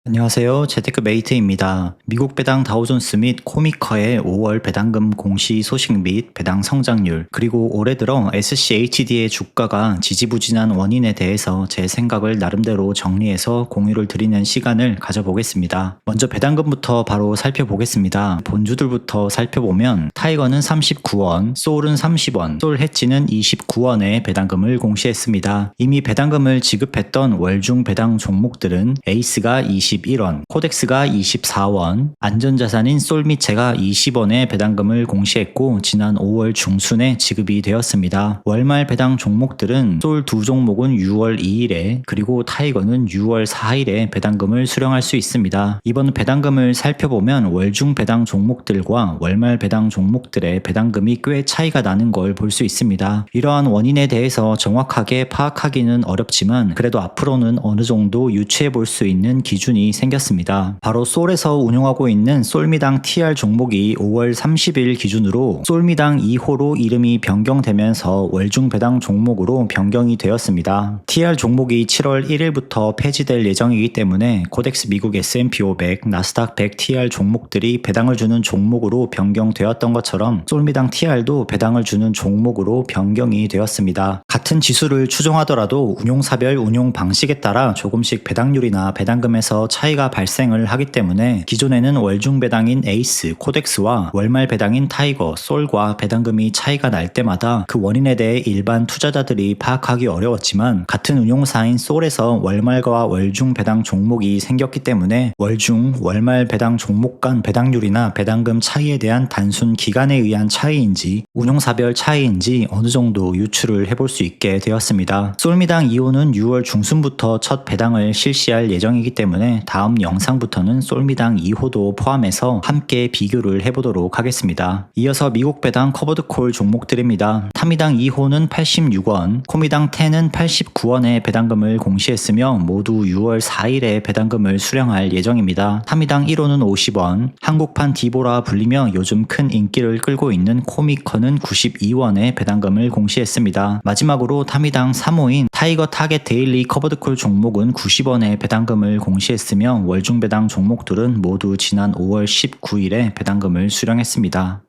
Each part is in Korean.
안녕하세요. 재테크 메이트입니다. 미국 배당 다우존스 및 코미커의 5월 배당금 공시 소식 및 배당 성장률, 그리고 올해 들어 SCHD의 주가가 지지부진한 원인에 대해서 제 생각을 나름대로 정리해서 공유를 드리는 시간을 가져보겠습니다. 먼저 배당금부터 바로 살펴보겠습니다. 본주들부터 살펴보면 타이거는 39원, 소울은 30원, 솔 해치는 29원의 배당금을 공시했습니다. 이미 배당금을 지급했던 월중 배당 종목들은 에이스가 21원, 코덱스가 24원, 안전자산인 솔미체가 20원의 배당금을 공시했고 지난 5월 중순에 지급이 되었습니다. 월말 배당 종목들은 솔 두 종목은 6월 2일에 그리고 타이거는 6월 4일에 배당금을 수령할 수 있습니다. 이번 배당금을 살펴보면 월중 배당 종목들과 월말 배당 종목들의 배당금이 꽤 차이가 나는 걸 볼 수 있습니다. 이러한 원인에 대해서 정확하게 파악하기는 어렵지만 그래도 앞으로는 어느 정도 유추해 볼 수 있는 기준이 생겼습니다. 바로 솔에서 운용하고 있는 솔미당 TR 종목이 5월 30일 기준으로 솔미당 2호로 이름이 변경되면서 월중 배당 종목으로 변경이 되었습니다. TR 종목이 7월 1일부터 폐지될 예정이기 때문에 코덱스 미국 S&P 500, 나스닥 100 TR 종목들이 배당을 주는 종목으로 변경되었던 것처럼 솔미당 TR도 배당을 주는 종목으로 변경이 되었습니다. 같은 지수를 추정하더라도 운용사별 운용 방식에 따라 조금씩 배당률이나 배당금에서 차이가 발생을 하기 때문에 기존에는 월중 배당인 에이스, 코덱스와 월말 배당인 타이거, 솔과 배당금이 차이가 날 때마다 그 원인에 대해 일반 투자자들이 파악하기 어려웠지만 같은 운용사인 솔에서 월말과 월중 배당 종목이 생겼기 때문에 월중, 월말 배당 종목 간 배당률이나 배당금 차이에 대한 단순 기간에 의한 차이인지 운용사별 차이인지 어느 정도 유추를 해볼 수 있게 되었습니다. 솔미당 2호는 6월 중순부터 첫 배당을 실시할 예정이기 때문에 다음 영상부터는 솔미당 2호도 포함해서 함께 비교를 해보도록 하겠습니다. 이어서 미국 배당 커버드콜 종목들입니다. 타미당 2호는 86원, 코미당 10은 89원의 배당금을 공시했으며 모두 6월 4일에 배당금을 수령할 예정입니다. 타미당 1호는 50원, 한국판 디보라 불리며 요즘 큰 인기를 끌고 있는 코미커는 92원의 배당금을 공시했습니다. 마지막으로 타미당 3호인 타이거 타겟 데일리 커버드콜 종목은 90원의 배당금을 공시했으며 월중 배당 종목들은 모두 지난 5월 19일에 배당금을 수령했습니다.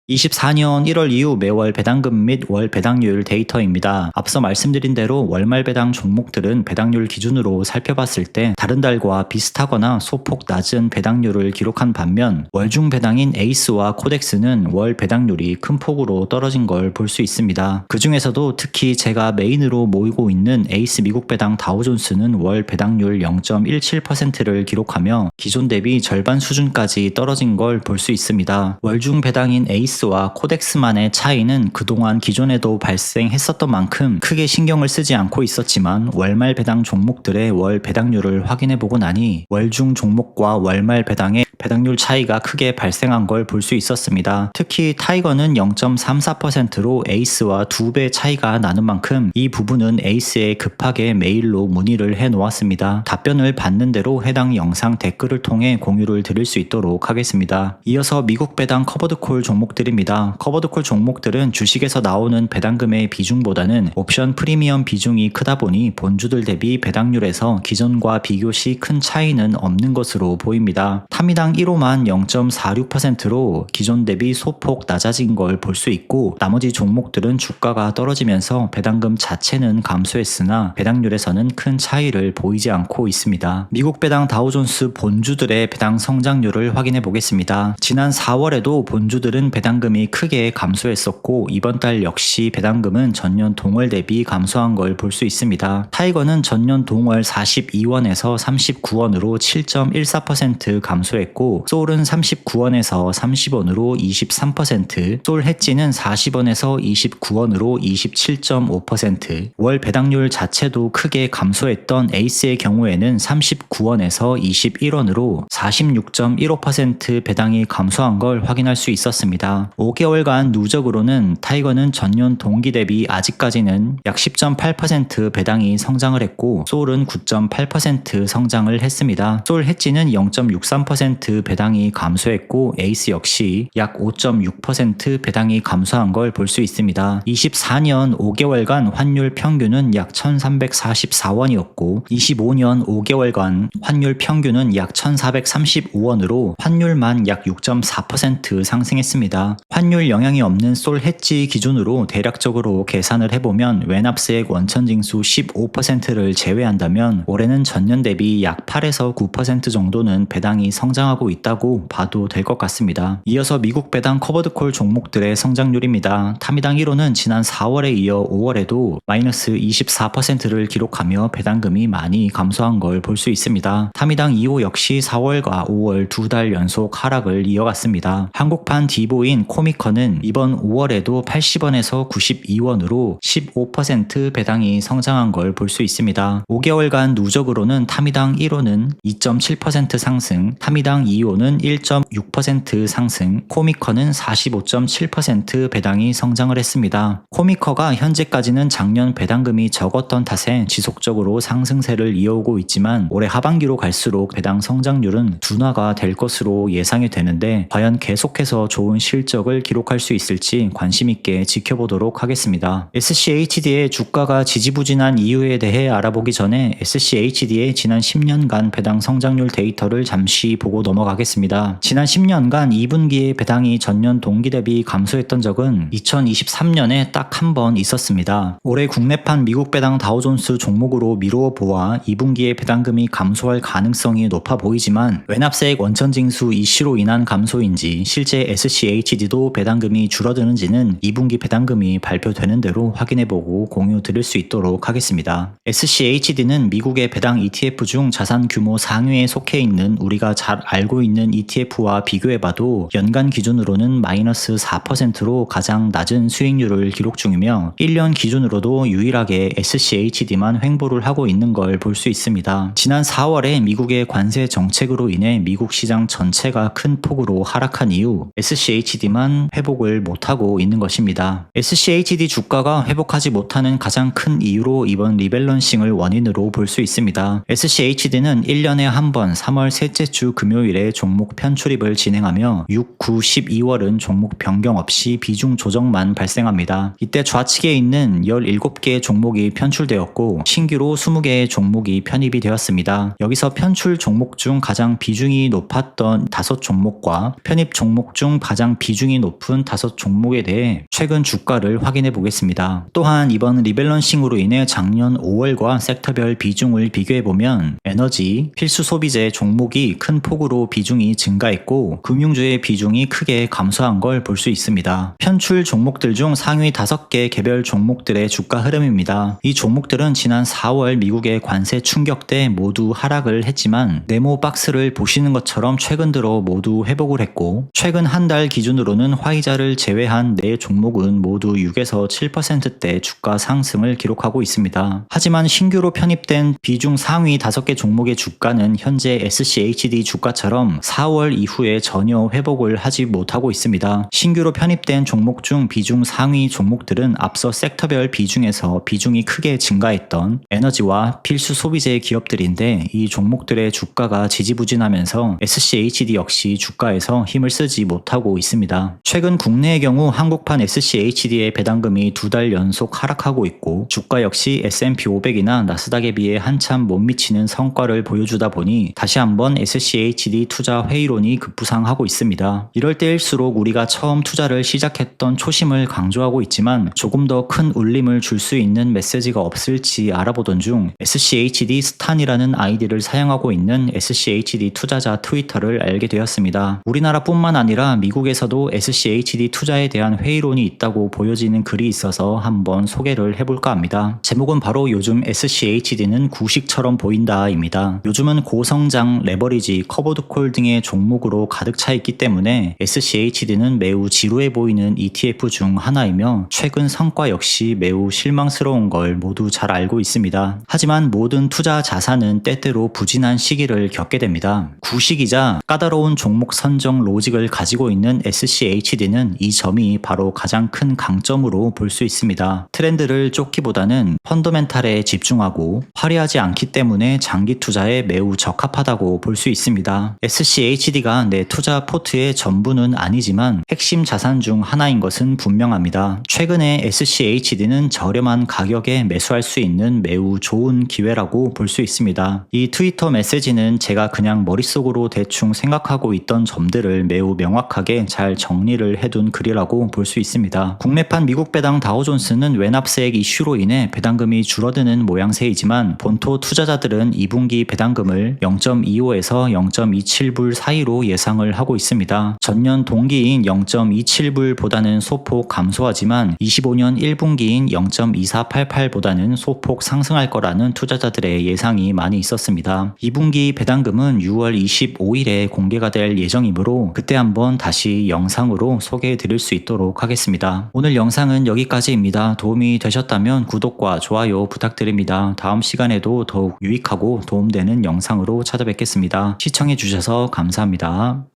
24년 1월 이후 매월 배당금 및 월 배당률 데이터입니다. 앞서 말씀드린 대로 월말 배당 종목들은 배당률 기준으로 살펴봤을 때 다른 달과 비슷하거나 소폭 낮은 배당률을 기록한 반면 월중 배당인 에이스와 코덱스는 월 배당률이 큰 폭으로 떨어진 걸 볼 수 있습니다. 그 중에서도 특히 제가 메인으로 모이고 있는 에이스 미국 배당 다우존스는 월 배당률 0.17%를 기록하며 기존 대비 절반 수준까지 떨어진 걸 볼 수 있습니다. 월중 배당인 에이스 와 코덱스만의 차이는 그동안 기존에도 발생했었던 만큼 크게 신경을 쓰지 않고 있었지만 월말 배당 종목들의 월 배당률을 확인해보고 나니 월중 종목과 월말 배당의 배당률 차이가 크게 발생한 걸 볼 수 있었습니다. 특히 타이거는 0.34%로 에이스와 2배 차이가 나는 만큼 이 부분은 에이스에 급하게 메일로 문의를 해놓았습니다. 답변을 받는 대로 해당 영상 댓글을 통해 공유를 드릴 수 있도록 하겠습니다. 이어서 미국 배당 커버드콜 종목들입니다. 커버드콜 종목들은 주식에서 나오는 배당금의 비중보다는 옵션 프리미엄 비중이 크다 보니 본주들 대비 배당률에서 기존과 비교시 큰 차이는 없는 것으로 보입니다. 타미당 1호만 0.46%로 기존 대비 소폭 낮아진 걸 볼 수 있고 나머지 종목들은 주가가 떨어지면서 배당금 자체는 감소했으나 배당률에서는 큰 차이를 보이지 않고 있습니다. 미국 배당 다우존스 본주들의 배당 성장률을 확인해 보겠습니다. 지난 4월에도 본주들은 배당금이 크게 감소했었고 이번 달 역시 배당금은 전년 동월 대비 감소한 걸 볼 수 있습니다. 타이거는 전년 동월 42원에서 39원으로 7.14% 감소했고 솔은 39원에서 30원으로 23%, 솔 해지는 40원에서 29원으로 27.5%, 월 배당률 자체도 크게 감소했던 에이스의 경우에는 39원에서 21원으로 46.15% 배당이 감소한 걸 확인할 수 있었습니다. 있습니다. 5개월간 누적으로는 타이거는 전년 동기 대비 아직까지는 약 10.8% 배당이 성장을 했고 소울은 9.8% 성장을 했습니다. 소울 해지는 0.63% 배당이 감소했고 에이스 역시 약 5.6% 배당이 감소한 걸 볼 수 있습니다. 24년 5개월간 환율 평균은 약 1344원이었고 25년 5개월간 환율 평균은 약 1435원으로 환율만 약 6.4% 상승했습니다. 환율 영향이 없는 솔 해지 기준으로 대략적으로 계산을 해보면 외납세액 원천징수 15%를 제외한다면 올해는 전년 대비 약 8에서 9% 정도는 배당이 성장하고 있다고 봐도 될 것 같습니다. 이어서 미국 배당 커버드콜 종목들의 성장률입니다. 타미당 1호는 지난 4월에 이어 5월에도 마이너스 24%를 기록하며 배당금이 많이 감소한 걸 볼 수 있습니다. 타미당 2호 역시 4월과 5월 두 달 연속 하락을 이어갔습니다. 한국판 디보인 코미커는 이번 5월에도 80원에서 92원으로 15% 배당이 성장한 걸 볼 수 있습니다. 5개월간 누적으로는 타미당 1호는 2.7% 상승, 타미당 2호는 1.6% 상승, 코미커는 45.7% 배당이 성장을 했습니다. 코미커가 현재까지는 작년 배당금이 적었던 탓에 지속적으로 상승세를 이어오고 있지만 올해 하반기로 갈수록 배당 성장률은 둔화가 될 것으로 예상이 되는데 과연 계속해서 좋은 실적을 기록할 수 있을지 관심 있게 지켜보도록 하겠습니다. SCHD의 주가가 지지부진한 이유에 대해 알아보기 전에 SCHD의 지난 10년간 배당 성장률 데이터를 잠시 보고 넘어가겠습니다. 지난 10년간 2분기에 배당이 전년 동기 대비 감소했던 적은 2023년에 딱 한 번 있었습니다. 올해 국내판 미국 배당 다우존스 종목으로 미루어 보아 2분기에 배당금이 감소할 가능성이 높아 보이지만 외납세액 원천징수 이슈로 인한 감소인지 실제 SCHD도 배당금이 줄어드는지는 2분기 배당금이 발표되는 대로 확인해보고 공유 드릴 수 있도록 하겠습니다. SCHD는 미국의 배당 ETF 중 자산 규모 상위에 속해 있는 우리가 잘 알고 있는 ETF와 비교해봐도 연간 기준으로는 마이너스 4%로 가장 낮은 수익률을 기록 중이며 1년 기준으로도 유일하게 SCHD만 횡보를 하고 있는 걸 볼 수 있습니다. 지난 4월에 미국의 관세 정책으로 인해 미국 시장 전체가 큰 폭으로 하락한 이후 SCHD만 회복을 못하고 있는 것입니다. SCHD 주가가 회복하지 못하는 가장 큰 이유로 이번 리밸런싱을 원인으로 볼 수 있습니다. SCHD는 1년에 한 번 3월 셋째 주 금요일에 종목 편출입을 진행하며 6, 9, 12월은 종목 변경 없이 비중 조정만 발생합니다. 이때 좌측에 있는 17개의 종목이 편출되었고 신규로 20개의 종목이 편입이 되었습니다. 여기서 편출 종목 중 가장 비중이 높았던 5종목과 편입 종목 중 가장 비중이 높은 5종목에 대해 최근 주가를 확인해 보겠습니다. 또한 이번 리밸런싱으로 인해 작년 5월과 섹터별 비중을 비교해보면 에너지, 필수 소비재 종목이 큰 폭으로 비중이 증가했고 금융주의 비중이 크게 감소한 걸 볼 수 있습니다. 편출 종목들 중 상위 5개 개별 종목들의 주가 흐름입니다. 이 종목들은 지난 4월 미국의 관세 충격 때 모두 하락을 했지만 네모 박스를 보시는 것처럼 최근 들어 모두 회복을 했고 최근 한 달 기준으로는 화이자를 제외한 4종목은 모두 6에서 7%대 주가 상승을 기록하고 있습니다. 하지만 신규로 편입된 비중 상위 5개 종목의 주가는 현재 SCHD 주가처럼 4월 이후에 전혀 회복을 하지 못하고 있습니다. 신규로 편입된 종목 중 비중 상위 종목들은 앞서 섹터별 비중에서 비중이 크게 증가했던 에너지와 필수 소비재 기업들인데 이 종목들의 주가가 지지부진하면서 SCHD 역시 주가에서 힘을 쓰지 못하고 있습니다. 최근 국내의 경우 한국판 SCHD의 배당금이 2달 연속 하락하고 있고 주가 역시 S&P 500이나 나스닥에 비해 한참 못 미치는 성과를 보여주다 보니 다시 한번 SCHD 투자 회의론이 급부상하고 있습니다. 이럴 때일수록 우리가 처음 투자를 시작했던 초심을 강조하고 있지만 조금 더 큰 울림을 줄 수 있는 메시지가 없을지 알아보던 중 SCHD 스탄이라는 아이디를 사용하고 있는 SCHD 투자자 트위터를 알게 되었습니다. 우리나라뿐만 아니라 미국에서도 SCHD 투자에 대한 회의론이 있다고 보여지는 글이 있어서 한번 소개를 해볼까 합니다. 제목은 바로 요즘 SCHD는 구식처럼 보인다 입니다. 요즘은 고성장, 레버리지, 커버드콜 등의 종목으로 가득 차 있기 때문에 SCHD는 매우 지루해 보이는 ETF 중 하나이며 최근 성과 역시 매우 실망스러운 걸 모두 잘 알고 있습니다. 하지만 모든 투자 자산은 때때로 부진한 시기를 겪게 됩니다. 구식이자 까다로운 종목 선정 로직을 가지고 있는 SCHD SCHD는 이 점이 바로 가장 큰 강점으로 볼 수 있습니다. 트렌드를 쫓기보다는 펀더멘탈에 집중하고 화려하지 않기 때문에 장기 투자에 매우 적합하다고 볼 수 있습니다. SCHD가 내 투자 포트의 전부는 아니지만 핵심 자산 중 하나인 것은 분명합니다. 최근에 SCHD는 저렴한 가격에 매수할 수 있는 매우 좋은 기회라고 볼 수 있습니다. 이 트위터 메시지는 제가 그냥 머릿속으로 대충 생각하고 있던 점들을 매우 명확하게 잘 정리를 해둔 글이라고 볼 수 있습니다. 국내판 미국 배당 다우존스는 외납세액 이슈로 인해 배당금이 줄어드는 모양새이지만 본토 투자자들은 2분기 배당금을 0.25에서 0.27불 사이로 예상을 하고 있습니다. 전년 동기인 0.27불보다는 소폭 감소하지만 25년 1분기인 0.2488보다는 소폭 상승할 거라는 투자자들의 예상이 많이 있었습니다. 2분기 배당금은 6월 25일에 공개가 될 예정이므로 그때 한번 다시 영상으로 소개해 드릴 수 있도록 하겠습니다. 오늘 영상은 여기까지입니다. 도움이 되셨다면 구독과 좋아요 부탁드립니다. 다음 시간에도 더욱 유익하고 도움되는 영상으로 찾아뵙겠습니다. 시청해 주셔서 감사합니다.